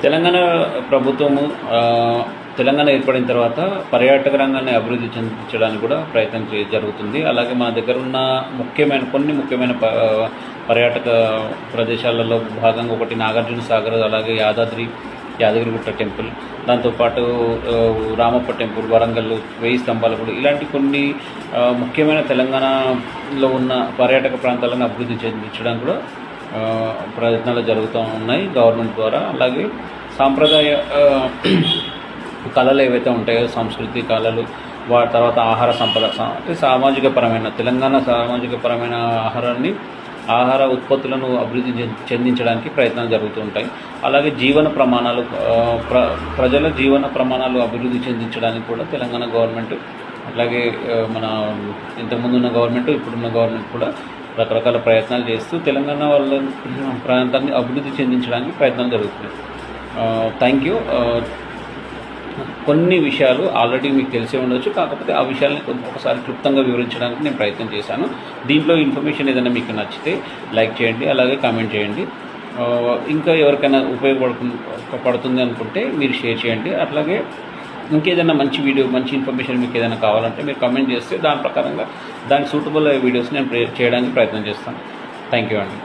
తెలంగాణ ప్రభుత్వము తెలంగాణ ఏర్పడిన తర్వాత పర్యాటక రంగాన్ని అభివృద్ధి చెందించడానికి కూడా ప్రయత్నం జరుగుతుంది. అలాగే మన దగ్గర ఉన్న కొన్ని ముఖ్యమైన పర్యాటక ప్రదేశాలలో భాగంగా ఒకటి నాగార్జున సాగర్, అలాగే యాదగిరిగుట్ట టెంపుల్, దాంతోపాటు రామప్ప టెంపుల్, వరంగల్ 1000 స్తంభాల గుడి, ఇలాంటి కొన్ని ముఖ్యమైన తెలంగాణలో ఉన్న పర్యాటక ప్రాంతాలను అభివృద్ధి చెందించడానికి కూడా ప్రయత్నాలు జరుగుతూ ఉన్నాయి గవర్నమెంట్ ద్వారా. అలాగే సాంప్రదాయ కళలు ఏవైతే ఉంటాయో, సంస్కృతి కళలు, వాటి తర్వాత ఆహార సంపద, సామాజికపరమైన తెలంగాణ సామాజికపరమైన ఆహార ఉత్పత్తులను అభివృద్ధి చెందించడానికి ప్రయత్నాలు జరుగుతూ ఉంటాయి. అలాగే ప్రజల జీవన ప్రమాణాలు అభివృద్ధి చెందించడానికి కూడా తెలంగాణ గవర్నమెంట్, అలాగే మన ఇంతకుముందున్న గవర్నమెంట్, ఇప్పుడున్న గవర్నమెంట్ కూడా రకరకాల ప్రయత్నాలు చేస్తూ తెలంగాణ వాళ్ళ ప్రాంతాన్ని అభివృద్ధి చెందించడానికి ప్రయత్నాలు జరుగుతున్నాయి. Thank you. కొన్ని విషయాలు ఆల్రెడీ మీకు తెలిసే ఉండొచ్చు, కాకపోతే ఆ విషయాల్ని ఒకసారి క్లుప్తంగా వివరించడానికి నేను ప్రయత్నం చేశాను. దీంట్లో ఇన్ఫర్మేషన్ ఏదైనా మీకు నచ్చితే లైక్ చేయండి, అలాగే కామెంట్ చేయండి. ఇంకా ఎవరికైనా ఉపయోగపడుతుంది అనుకుంటే మీరు షేర్ చేయండి. అట్లాగే ఇంకేదైనా మంచి ఇన్ఫర్మేషన్ మీకు ఏదైనా కావాలంటే మీరు కామెంట్ చేస్తే దాని ప్రకారంగా దానికి సూటబుల్ వీడియోస్ నేను చేయడానికి ప్రయత్నం చేస్తాను. థ్యాంక్ యూ అండి.